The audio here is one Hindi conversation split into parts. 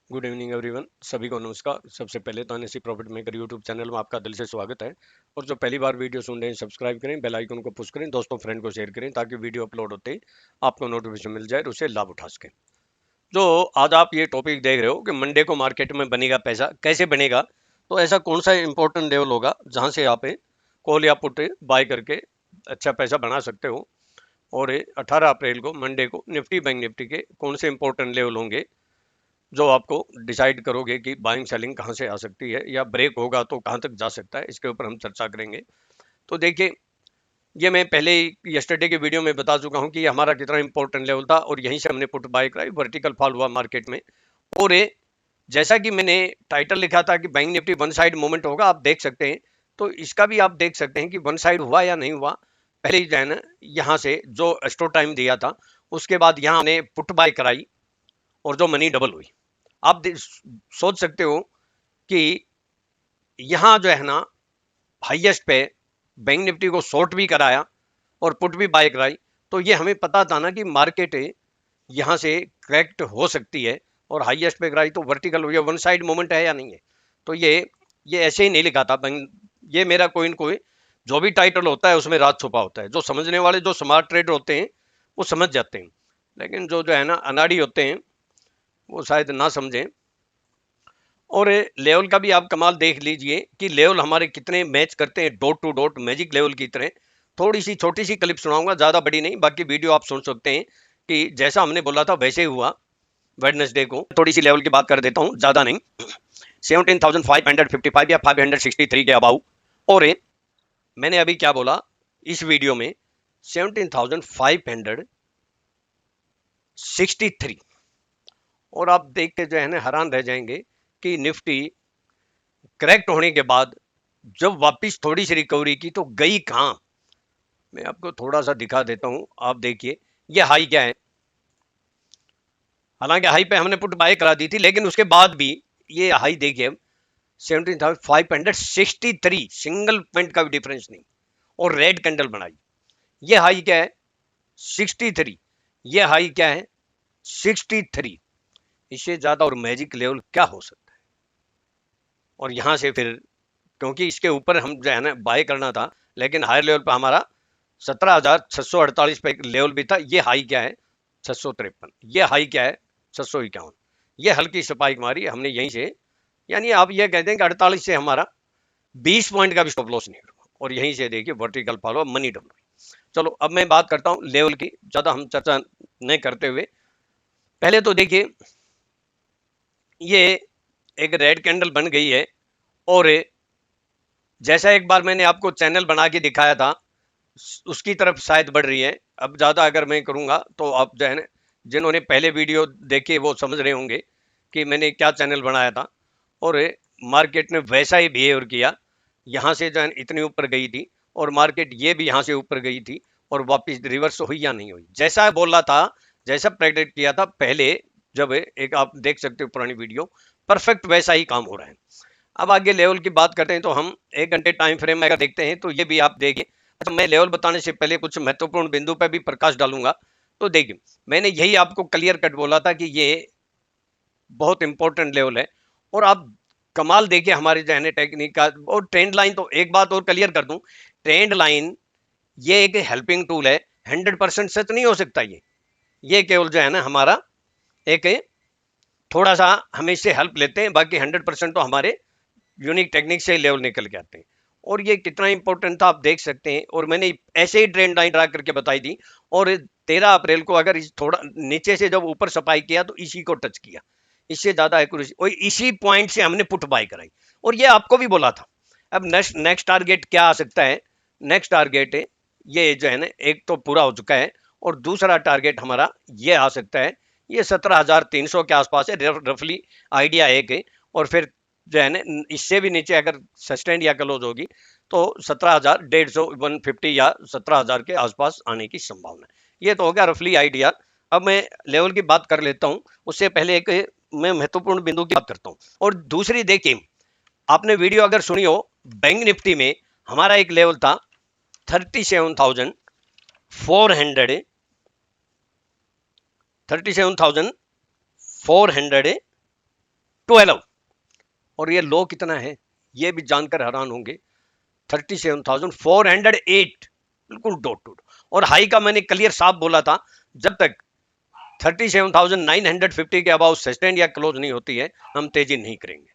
Good evening everyone. सभी को नमस्कार। सबसे पहले तो NSC profit maker YouTube channel में आपका दिल से स्वागत है। और जो पहली बार वीडियो सुन रहे हैं सब्सक्राइब करें, बेल आइकन को पुश करें, दोस्तों फ्रेंड को शेयर करें ताकि वीडियो अपलोड होते ही आपको नोटिफिकेशन मिल जाए और उससे लाभ उठा सकें। जो आज आप ये टॉपिक देख रहे हो कि मंडे को मार्केट में बनेगा पैसा, कैसे बनेगा, तो ऐसा कौन सा इंपॉर्टेंट लेवल होगा जहां से आप कॉल या पुट बाय करके अच्छा पैसा बना सकते हो। और 18 अप्रैल को मंडे को निफ्टी बैंक निफ्टी के कौन से इंपॉर्टेंट लेवल होंगे जो आपको डिसाइड करोगे कि बाइंग सेलिंग कहाँ से आ सकती है या ब्रेक होगा तो कहाँ तक जा सकता है, इसके ऊपर हम चर्चा करेंगे। तो देखिए, ये मैं पहले ही यस्टरडे के वीडियो में बता चुका हूँ कि ये हमारा कितना इंपॉर्टेंट लेवल था और यहीं से हमने पुट बाय कराई, वर्टिकल फॉल हुआ मार्केट में। और जैसा कि मैंने टाइटल लिखा था कि bank Nifty one side movement होगा, आप देख सकते हैं। तो इसका भी आप देख सकते हैं कि वन साइड हुआ या नहीं हुआ। पहले ही जो है ना, यहाँ से जो स्टॉप टाइम दिया था उसके बाद यहाँ हमने पुट बाय कराई और जो मनी डबल हुई। आप सोच सकते हो कि यहां जो है ना, हाईएस्ट पे बैंक निफ्टी को शॉर्ट भी कराया और पुट भी बाय कराई। तो ये हमें पता था ना कि मार्केट यहां से करेक्ट हो सकती है और हाईएस्ट पे कराई तो वर्टिकल हो, वन साइड मूवमेंट है या नहीं है। तो ये ऐसे ही नहीं लिखा था बैंक। ये मेरा कोई न कोई जो भी टाइटल होता है उसमें राज छुपा होता है। जो समझने वाले, जो स्मार्ट ट्रेडर होते हैं वो समझ जाते हैं, लेकिन जो है ना अनाड़ी होते हैं वो शायद ना समझें। और लेवल का भी आप कमाल देख लीजिए कि लेवल हमारे कितने मैच करते हैं, dot to dot magic level की तरह। थोड़ी सी छोटी सी क्लिप सुनाऊंगा, ज्यादा बड़ी नहीं, बाकी वीडियो आप सुन सकते हैं कि जैसा हमने बोला था वैसे ही हुआ। वेडनेसडे को थोड़ी सी लेवल की बात कर देता हूं, ज्यादा नहीं। 17,555 या 563 के अबाउ। और मैंने अभी क्या बोला इस वीडियो में, 17,563। और आप देख के जो है ना हैरान रह जाएंगे कि निफ्टी करेक्ट होने के बाद जब वापस थोड़ी सी रिकवरी की तो गई कहां। मैं आपको थोड़ा सा दिखा देता हूं, आप देखिए ये हाई क्या है। हालांकि हाई पे हमने पुट बाय करा दी थी, लेकिन उसके बाद भी ये हाई देखिए 17,563, सिंगल पॉइंट का भी डिफरेंस नहीं। और रेड कैंडल बनाई। ये हाई क्या है? 63। ये हाई क्या है? 63। इससे ज्यादा और मैजिक लेवल क्या हो सकता है। और यहां से फिर, क्योंकि इसके ऊपर हम जो है ना बाय करना था, लेकिन हायर लेवल पर हमारा 17,648 पे लेवल भी था। ये हाई क्या है? 653। ये हाई क्या है? 651। ये हल्की स्पाइक मारी हमने यहीं से, यानी आप ये कहते हैं कि 48 से हमारा 20 पॉइंट का भी स्टॉप लॉस नहीं हुआ। और यहीं से देखिए वर्टिकल फॉलो मनी डब्ल्यू। चलो अब मैं बात करता हूं लेवल की, ज्यादा हम चर्चा नहीं करते हुए। पहले तो देखिए, ये एक रेड कैंडल बन गई है और जैसा एक बार मैंने आपको चैनल बना के दिखाया था उसकी तरफ शायद बढ़ रही है। अब ज्यादा अगर मैं करूंगा तो आप जो है ना, जिन्होंने पहले वीडियो देखे वो समझ रहे होंगे कि मैंने क्या चैनल बनाया था। और मार्केट ने वैसा ही बिहेव किया। यहाँ से जो है इतनी ऊपर गई थी और मार्केट ये भी यहाँ से ऊपर गई थी और वापस रिवर्स हुई या नहीं हुई, जैसा बोला था, जैसा प्रेडिक्ट किया था पहले। जब एक आप देख सकते हो पुरानी वीडियो, परफेक्ट वैसा ही काम हो रहा है। अब आगे लेवल की बात करते हैं तो हम 1 घंटे टाइम फ्रेम में अगर देखते हैं तो ये भी आप देखिए। अच्छा, मैं लेवल बताने से पहले कुछ महत्वपूर्ण बिंदु पर भी प्रकाश डालूंगा। तो देखिए, मैंने यही आपको क्लियर कट बोला था कि ये बहुत इंपॉर्टेंट लेवल है। और आप कमाल देखिए हमारे जो है टेक्निक का और ट्रेंड लाइन। तो एक बात और क्लियर कर दूं, ट्रेंड लाइन ये एक हेल्पिंग टूल है, 100% सच नहीं हो सकता। ये केवल जो है ना हमारा एक थोड़ा सा हम इससे हेल्प लेते हैं, बाकी 100% तो हमारे यूनिक टेक्निक से लेवल निकल के आते हैं। और ये कितना इंपॉर्टेंट था आप देख सकते हैं। और मैंने ऐसे ही ट्रेंड लाइन ड्रा करके बताई थी। और 13 अप्रैल को अगर इस थोड़ा नीचे से जब ऊपर सप्लाई किया तो इसी को टच किया, इससे ज्यादा एक्यूरेसी, और इसी पॉइंट से हमने पुट बाय कराई। और ये आपको भी बोला था। अब नेक्स्ट नेक्स्ट टारगेट क्या आ सकता है? नेक्स्ट टारगेट है ये जो है ना, एक तो पूरा हो चुका है और दूसरा टारगेट हमारा ये आ सकता है। ये 17,300 के आसपास है रफली, आइडिया एक है। और फिर जो है ना इससे भी नीचे अगर सस्टेंड या क्लोज होगी तो 17,150, 150 या 17,000 के आसपास आने की संभावना है। ये तो हो गया रफली आइडिया। अब मैं लेवल की बात कर लेता हूं, उससे पहले एक मैं महत्वपूर्ण बिंदु की बात करता हूं। और दूसरी देखिए, आपने वीडियो अगर सुनी हो, बैंक निफ्टी में हमारा एक लेवल था 37,400, 37,400 12। और ये लो कितना है ये भी जानकर हैरान होंगे, 37,408, बिल्कुल डॉट टू। और हाई का मैंने क्लियर साफ बोला था, जब तक 37,950 के अबाउट सस्टेन या क्लोज नहीं होती है हम तेजी नहीं करेंगे।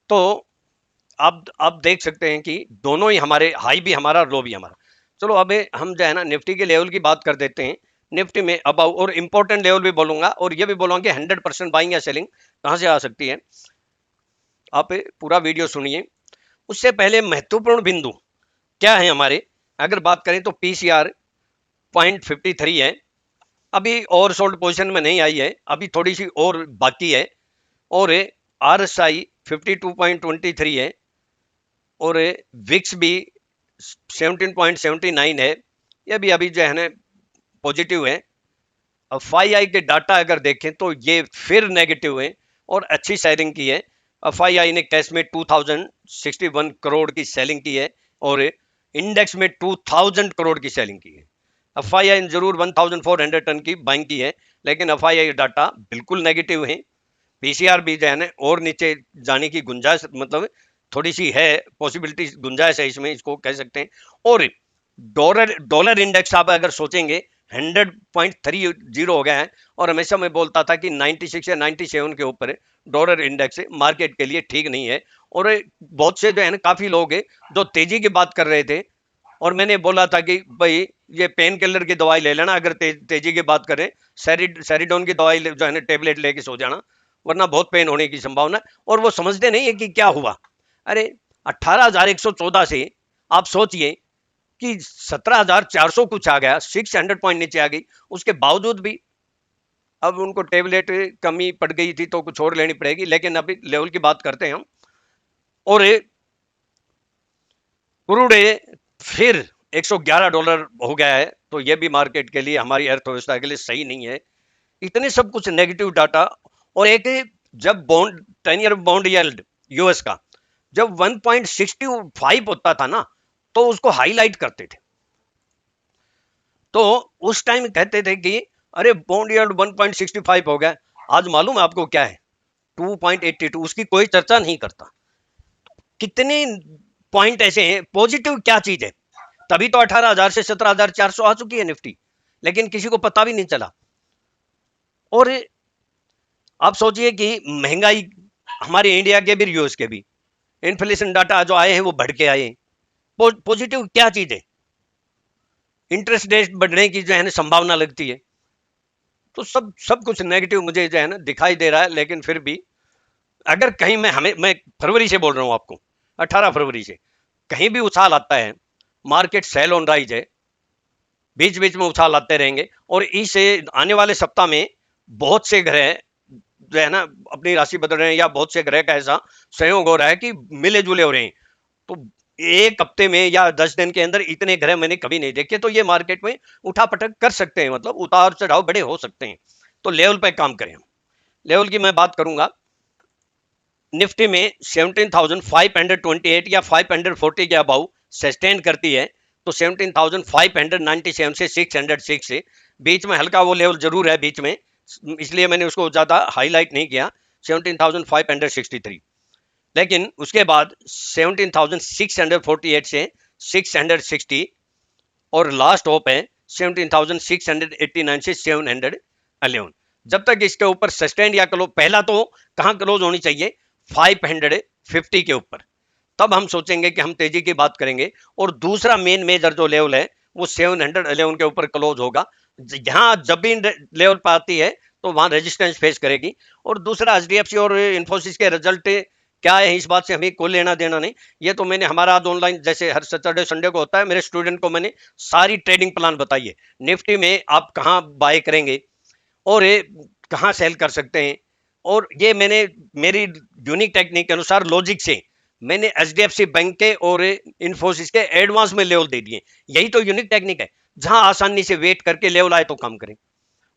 तो आप देख सकते हैं कि दोनों ही हमारे, हाई भी हमारा, लो भी हमारा। चलो अब हम जो है ना निफ्टी के लेवल की बात कर देते हैं। निफ्टी में अबाउ और इंपॉर्टेंट लेवल भी बोलूंगा, और ये भी बोलूंगा कि 100% बाइंग या सेलिंग कहां से आ सकती है। आप पूरा वीडियो सुनिए। उससे पहले महत्वपूर्ण बिंदु क्या है हमारे, अगर बात करें तो पीसीआर 0.53 है, अभी ओवर सोल्ड पोजिशन में नहीं आई है, अभी थोड़ी सी और बाकी है। और आरएसआई 52.23 है, और विक्स भी 17.79 है, ये भी अभी जो है ना पॉजिटिव है। अब 5i के डाटा अगर देखें तो ये फिर नेगेटिव है और अच्छी सेलिंग की है। अब 5i ने कैश में 2061 करोड़ की सेलिंग की है, और इंडेक्स में 2000 करोड़ की सेलिंग की है। अब 5i ने जरूर 1400 टन की बाइंग की है, लेकिन अब 5i डाटा बिल्कुल नेगेटिव है। पीसीआर भी जो है ना और नीचे जाने की गुंजाइश, मतलब थोड़ी सी है पॉसिबिलिटी, गुंजाइश है इसमें, इसको कह सकते हैं। और डॉलर डॉलर इंडेक्स आप अगर सोचेंगे 100.30 हो गया है, और हमेशा मैं बोलता था कि 96 या 97 के ऊपर डॉलर इंडेक्स मार्केट के लिए ठीक नहीं है। और बहुत से जो है ना काफी लोग हैं जो तेजी की बात कर रहे थे, और मैंने बोला था कि भाई ये पेन किलर की दवाई ले लेना अगर तेजी की बात करें, सेरिडोन की दवाई जो है ना टेबलेट लेके सो जाना, वरना बहुत पेन होने की संभावना। और वो समझते नहीं है कि क्या हुआ। अरे 18,114 से आप सोचिए कि 17,400 कुछ आ गया, 600 पॉइंट नीचे आ गई, उसके बावजूद भी अब उनको टेबलेट कमी पड़ गई थी तो कुछ और लेनी पड़ेगी। लेकिन अभी लेवल की बात करते हैं हम। और क्रूड फिर $111 हो गया है, तो ये भी मार्केट के लिए, हमारी अर्थव्यवस्था के लिए सही नहीं है। इतने सब कुछ नेगेटिव डाटा। और एक, जब bond 10 year bond yield US का जब 1.65 होता था ना, तो उसको हाईलाइट करते थे। तो उस टाइम कहते थे कि अरे बॉन्ड यील्ड 1.65 हो गया। आज मालूम है आपको क्या है? 2.82। उसकी कोई चर्चा नहीं करता। कितने पॉइंट ऐसे हैं, पॉजिटिव क्या चीज है? तभी तो 18,000 से 17,400 आ चुकी है निफ्टी, लेकिन किसी को पता भी नहीं चला। और आप सोचिए कि महंगाई हमारे इंडिया के भी, यूएस के भी, इन्फ्लेशन डाटा जो आए हैं वो बढ़ के आए हैं। पॉजिटिव क्या चीज है? इंटरेस्ट रेट बढ़ने की जो है ना संभावना लगती है। तो सब कुछ नेगेटिव मुझे जो है ना दिखाई दे रहा है। लेकिन फिर भी अगर कहीं मैं फरवरी से बोल रहा हूं आपको, 18 फरवरी से कहीं भी उछाल आता है, मार्केट सेल ऑन राइज है, बीच बीच में उछाल आते रहेंगे। और इस आने वाले सप्ताह में बहुत से ग्रह जो है ना अपनी राशि बदल रहे हैं, या बहुत से ग्रह का ऐसा संयोग हो रहा है कि मिले जुले हो रहे हैं। तो एक हफ्ते में या 10 दिन के अंदर इतने ग्रह मैंने कभी नहीं देखे। तो ये मार्केट में उठा पटक कर सकते हैं, मतलब उतार चढ़ाव बड़े हो सकते हैं। तो लेवल पे काम करें हम। लेवल की मैं बात करूंगा, निफ्टी में 17,528 या 540 के अबाउ सस्टेन करती है, तो 17,597 से 606 से बीच में हल्का वो लेवल जरूर है बीच में, इसलिए मैंने उसको ज्यादा हाईलाइट नहीं किया, 17,563। लेकिन उसके बाद 17,648 से 660, और लास्ट होप है 17,689 से 711। जब तक इसके ऊपर सस्टेन या क्लोज, पहला तो कहां क्लोज होनी चाहिए? 550 के ऊपर, तब हम सोचेंगे कि हम तेजी की बात करेंगे। और दूसरा मेन मेजर जो लेवल है वो 711 के ऊपर क्लोज होगा। यहां जब भी लेवल पर आती है तो वहां रेजिस्टेंस फेस करेगी। और दूसरा एचडीएफसी और इन्फोसिस के रिजल्ट क्या है, इस बात से हमें कोई लेना देना नहीं। ये तो मैंने हमारा आज ऑनलाइन, जैसे हर सैटरडे संडे को होता है, मेरे स्टूडेंट को मैंने सारी ट्रेडिंग प्लान बताई है। निफ्टी में आप कहां बाय करेंगे और कहां सेल कर सकते हैं, और ये मैंने मेरी यूनिक टेक्निक के अनुसार लॉजिक से मैंने एचडीएफसी बैंक के और इन्फोसिस के एडवांस में लेवल दे दिए। यही तो यूनिक टेक्निक है, जहां आसानी से वेट करके लेवल आए तो काम करें,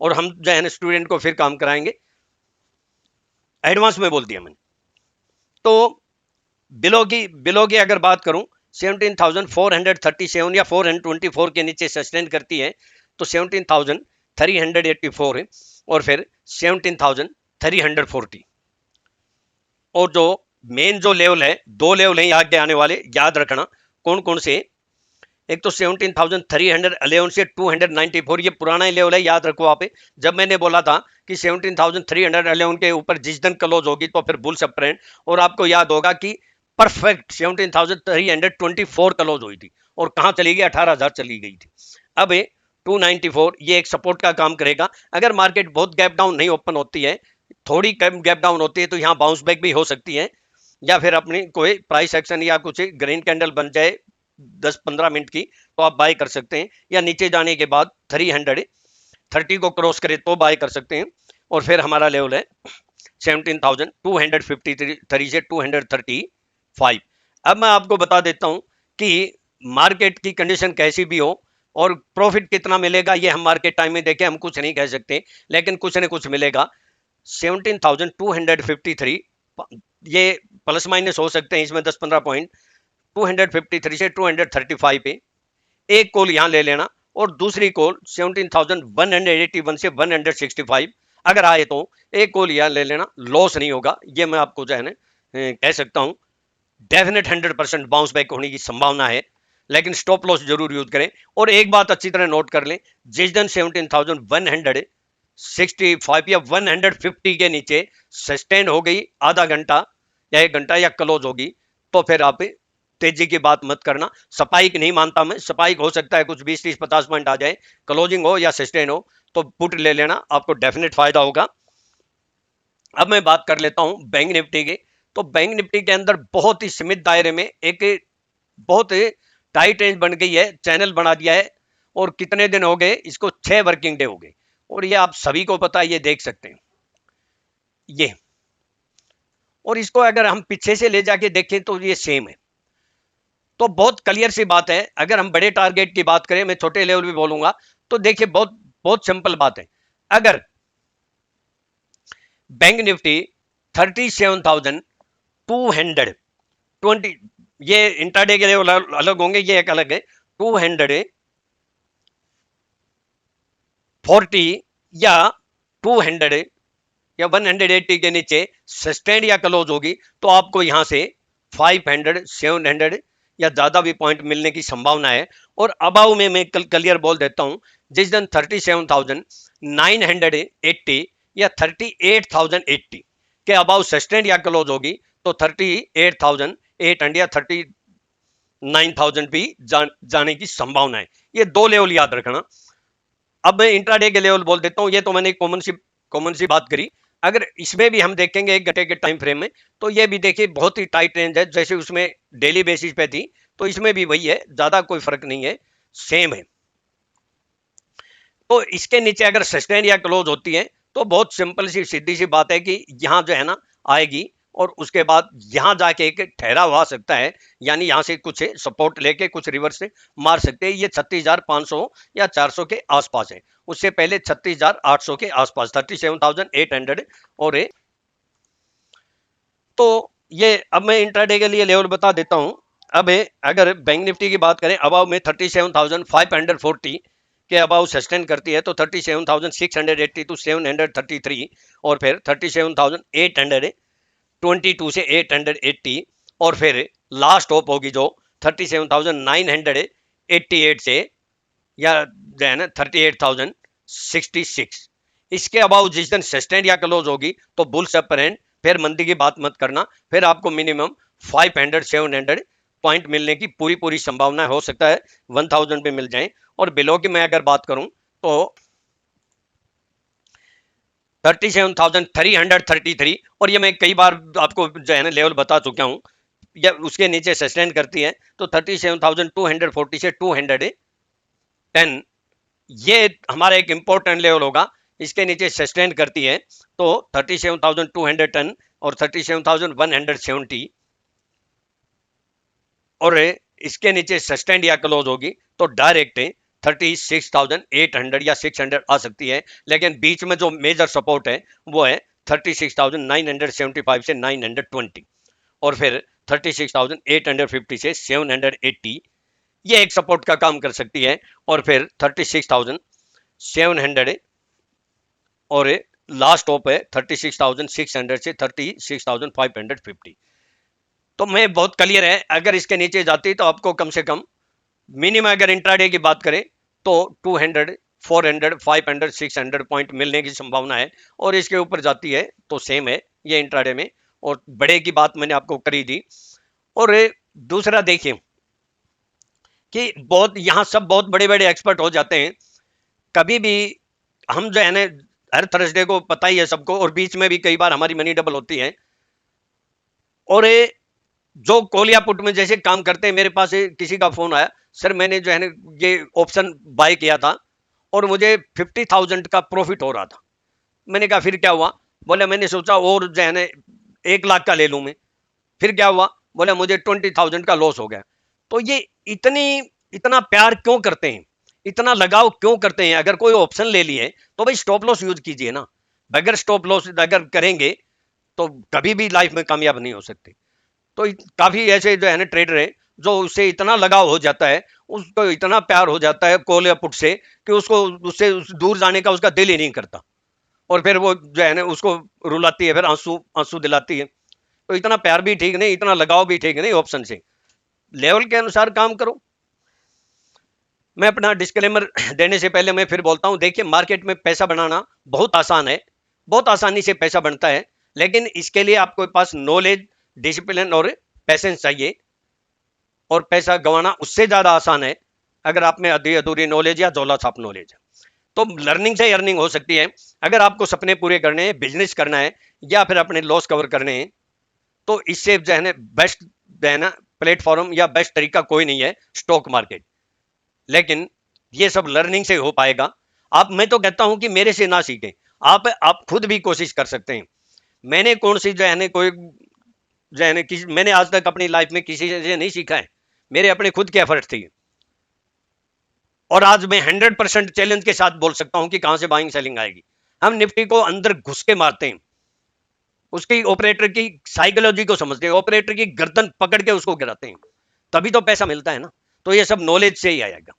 और हम जो है ना स्टूडेंट को फिर काम कराएंगे। एडवांस में बोल दिया मैंने। तो बिलो की अगर बात करूं, 17,437 या 424 के नीचे सस्टेन करती है, तो 17,384 है, और फिर 17,000 340। और जो मेन जो लेवल है, दो लेवल है आगे आने वाले, याद रखना कौन कौन से। एक तो 17,311 से 294, ये पुराना ही लेवल है, याद रखो आप। जब मैंने बोला था कि 17,311 के ऊपर जिस दिन क्लोज होगी तो फिर बुल्स अप ट्रेंड, और आपको याद होगा कि परफेक्ट 17,324 क्लोज हुई थी और कहां चली गई, 18,000 चली गई थी। अब 294 ये एक सपोर्ट का काम करेगा। अगर मार्केट बहुत गैप डाउन नहीं ओपन होती है, थोड़ी कम गैप डाउन होती है, तो यहाँ बाउंस बैक भी हो सकती है, या फिर अपनी कोई प्राइस एक्शन या कुछ ग्रीन कैंडल बन जाए 10-15 मिनट की, तो आप बाय कर सकते हैं, या नीचे जाने के बाद 330 को क्रॉस करे तो बाय कर सकते हैं। और फिर हमारा लेवल है 17,253 से 235। अब मैं आपको बता देता हूं कि मार्केट की कंडीशन कैसी भी हो और प्रॉफिट कितना मिलेगा, ये हम मार्केट टाइम में देखें, हम कुछ नहीं कह सकते, लेकिन कुछ न कुछ मिलेगा। 17,253 ये प्लस माइनस हो सकते हैं इसमें 10-15 पॉइंट। 253 से 235 पे एक कॉल यहां ले लेना, और दूसरी कॉल 17,181 से 165 अगर आए तो एक कॉल यहां ले लेना, लॉस नहीं होगा, ये मैं आपको जो है ना कह सकता हूं। डेफिनेट 100% बाउंस बैक होने की संभावना है, लेकिन स्टॉप लॉस जरूर यूज करें। और एक बात अच्छी तरह नोट कर लें, जिस दिन 17,165 या 150 के नीचे सस्टेन हो गई आधा घंटा या 1 घंटा या क्लोज होगी, तो फिर आप तेजी की बात मत करना। स्पाइक नहीं मानता मैं, स्पाइक हो सकता है कुछ 20-30-50 पॉइंट आ जाए, क्लोजिंग हो या सस्टेन हो तो पुट ले लेना, आपको डेफिनेट फायदा होगा। अब मैं बात कर लेता हूं बैंक निफ्टी की। तो बैंक निफ्टी के अंदर बहुत ही सीमित दायरे में एक बहुत टाइट रेंज बन गई है, चैनल बना दिया है, और कितने दिन हो गए इसको, 6 वर्किंग डे हो गए, और ये आप सभी को पता है, ये देख सकते हैं ये। और इसको अगर हम पीछे से ले जाके देखें तो ये सेम है। तो बहुत क्लियर सी बात है, अगर हम बड़े टारगेट की बात करें, मैं छोटे लेवल भी बोलूंगा, तो देखिए बहुत बहुत सिंपल बात है। अगर बैंक निफ्टी 37,220, ये इंट्राडे के लेवल अलग होंगे, ये एक अलग है, 240 या 200 या 180 के नीचे सस्टेन या क्लोज होगी, तो आपको यहां से 500 700 या ज्यादा भी पॉइंट मिलने की संभावना है। और अबाउ में मैं क्लियर बोल देता हूं, जिस दिन 37,980 या 38,080 के अबाउ सस्टेन या क्लोज होगी, तो 38,800 या 39,000 भी जाने की संभावना है। ये दो लेवल याद रखना। अब मैं इंट्राडे के लेवल बोल देता हूं, ये तो मैंने कॉमन सी बात करी। अगर इसमें भी हम देखेंगे 1 घंटे के टाइम फ्रेम में, तो ये भी देखिए बहुत ही टाइट रेंज है, जैसे उसमें डेली बेसिस पे थी, तो इसमें भी वही है, ज्यादा कोई फर्क नहीं है, सेम है। तो इसके नीचे अगर सस्टेन या क्लोज होती है, तो बहुत सिंपल सी सीधी सी बात है कि यहां जो है ना आएगी, और उसके बाद यहां जाके एक ठहराव आ सकता है, यानी यहां से कुछ सपोर्ट लेके कुछ रिवर्स से मार सकते हैं। ये 36,500 या 400 के आसपास है, उससे पहले 36,800 के आसपास, 37,800। और तो ये अब मैं इंट्राडे के लिए लेवल बता देता हूं। अब अगर बैंक निफ्टी की बात करें, अबाव में 37,540 के अबाउ सस्टेन करती है, तो 37,680 टू 733, और फिर 37,822 से 880, और फिर लास्ट टॉप होगी जो 37,988 से या जो है ना 38,066। इसके अबाउ जिस दिन सस्टेन या क्लोज होगी तो बुल्स अप एंड, फिर मंदी की बात मत करना, फिर आपको मिनिमम 500-700 पॉइंट मिलने की पूरी पूरी संभावना हो सकता है 1000 पे मिल जाए। और बिलो की मैं अगर बात करूं तो 37,333, और ये मैं कई बार आपको जो है ना लेवल बता चुका हूं, या उसके नीचे सस्टेन करती है तो 37,240 से 210 ये हमारा एक इंपॉर्टेंट लेवल होगा। इसके नीचे सस्टेन करती है तो 37,210 और 37,170, और इसके नीचे सस्टेन या क्लोज होगी तो डायरेक्ट 36,800 या 600 आ सकती है। लेकिन बीच में जो मेजर सपोर्ट है वो है 36,975 से 920, और फिर 36,850 से 780, ये एक सपोर्ट का काम कर सकती है। और फिर 36,700 और लास्ट स्टॉप है 36,600 से 36,550। तो मैं बहुत क्लियर है, अगर इसके नीचे जाती तो आपको कम से कम मिनिमम अगर इंट्राडे की बात करें तो 200, 400, 500, 600 पॉइंट मिलने की संभावना है, और इसके ऊपर जाती है तो सेम है ये इंट्राडे में। और बड़े की बात मैंने आपको करी दी। और दूसरा देखिए कि बहुत यहां सब बहुत बड़े बड़े एक्सपर्ट हो जाते हैं। कभी भी हम जो है ना, हर थर्सडे को पता ही है सबको, और बीच में भी कई बार हमारी मनी डबल होती है। और जो कोलिया पुट में जैसे काम करते हैं, मेरे पास किसी का फोन आया, सर मैंने जो है ना ये ऑप्शन बाय किया था और मुझे 50,000 का प्रॉफिट हो रहा था। मैंने कहा फिर क्या हुआ? बोले मैंने सोचा और जो है ना 1 लाख का ले लूं मैं। फिर क्या हुआ? बोले मुझे 20,000 का लॉस हो गया। तो ये इतना प्यार क्यों करते हैं, इतना लगाव क्यों करते हैं? अगर कोई ऑप्शन ले लिए तो भाई स्टॉप लॉस यूज कीजिए ना। बगैर स्टॉप लॉस अगर करेंगे तो कभी भी लाइफ में कामयाब नहीं हो सकते। तो काफी ऐसे जो है ना ट्रेडर है जो उससे इतना लगाव हो जाता है, उसको इतना प्यार हो जाता है कॉल या पुट से, कि उसको उससे दूर जाने का उसका दिल ही नहीं करता। और फिर वो जो है ना उसको रुलाती है, फिर आंसू आंसू दिलाती है। तो इतना प्यार भी ठीक नहीं, इतना लगाव भी ठीक नहीं ऑप्शन से। लेवल के अनुसार काम करो। मैं अपना डिस्क्लेमर देने से पहले मैं फिर बोलता हूं, देखिए मार्केट में पैसा बनाना बहुत आसान है, बहुत आसानी से पैसा बनता है, लेकिन इसके लिए आपके पास नॉलेज, डिसिप्लिन और पैसेंस चाहिए। और पैसा गंवाना उससे ज्यादा आसान है अगर आप में अधी अधूरी नॉलेज या झोला छाप नॉलेज है। तो लर्निंग से अर्निंग हो सकती है। अगर आपको सपने पूरे करने हैं, बिजनेस करना है, या फिर अपने लॉस कवर करने हैं, तो इससे जो है ना बेस्ट जो है ना प्लेटफॉर्म या बेस्ट तरीका कोई नहीं है स्टॉक मार्केट। लेकिन ये सब लर्निंग से हो पाएगा। आप, मैं तो कहता हूं कि मेरे से ना सीखें, आप खुद भी कोशिश कर सकते हैं। मैंने कौन सी जो है ना कोई जो है ना किसी, मैंने आज तक अपनी लाइफ में किसी से नहीं सीखा है, मेरे अपने खुद के एफर्ट थे। और आज मैं 100% चैलेंज के साथ बोल सकता हूं कि कहां से बाइंग सेलिंग आएगी। हम निफ्टी को अंदर घुस के मारते हैं, उसकी ऑपरेटर की साइकोलॉजी को समझते हैं, ऑपरेटर की गर्दन पकड़ के उसको गिराते हैं, तभी तो पैसा मिलता है ना। तो ये सब नॉलेज से ही आएगा।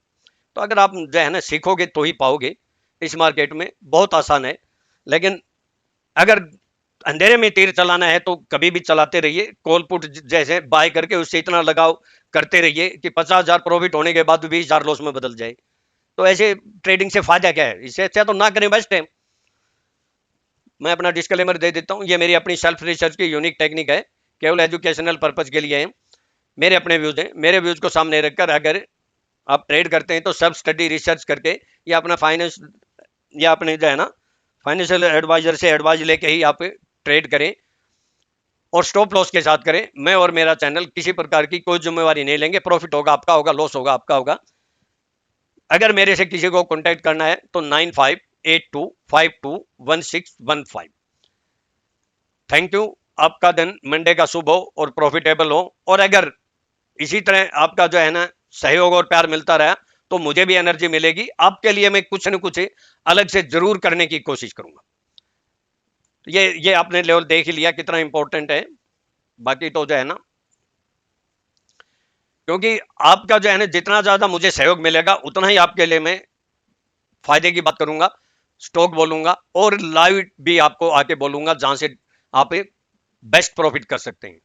तो अगर आप जो है ना सीखोगे तो ही पाओगे। इस मार्केट में बहुत आसान है, लेकिन अगर अंधेरे में तीर चलाना है तो कभी भी चलाते रहिए। कॉल पुट जैसे बाय करके उससे इतना लगाव करते रहिए कि 50,000 प्रॉफिट होने के बाद 20,000 लॉस में बदल जाए। तो ऐसे ट्रेडिंग से फायदा क्या है? इससे अच्छा तो ना करें, बेस्ट है। मैं अपना डिस्क्लेमर दे देता हूं, ये मेरी अपनी सेल्फ रिसर्च की यूनिक टेक्निक है, केवल एजुकेशनल पर्पज के लिए है। मेरे अपने व्यूज हैं, मेरे व्यूज को सामने रखकर अगर आप ट्रेड करते हैं तो सब स्टडी रिसर्च करके, या अपना फाइनेंस या अपने जो है ना फाइनेंशियल एडवाइजर से एडवाइज लेके ही आप ट्रेड करें, और स्टॉप लॉस के साथ करें। मैं और मेरा चैनल किसी प्रकार की कोई जिम्मेवारी नहीं लेंगे। प्रॉफिट होगा आपका होगा, लॉस होगा आपका होगा। अगर मेरे से किसी को कॉन्टैक्ट करना है तो 9582521615। Thank you. आपका दिन मंडे का शुभ हो और प्रॉफिटेबल हो। और अगर इसी तरह आपका जो है ना सहयोग और प्यार मिलता रहा तो मुझे भी एनर्जी मिलेगी। आपके लिए मैं कुछ न कुछ अलग से जरूर करने की कोशिश करूंगा। ये आपने लेवल देख ही लिया कितना इंपॉर्टेंट है। बाकी तो जो है ना, क्योंकि आपका जो है ना जितना ज्यादा मुझे सहयोग मिलेगा उतना ही आपके लिए मैं फायदे की बात करूंगा, स्टॉक बोलूंगा, और लाइव भी आपको आके बोलूंगा जहां से आप बेस्ट प्रॉफिट कर सकते हैं।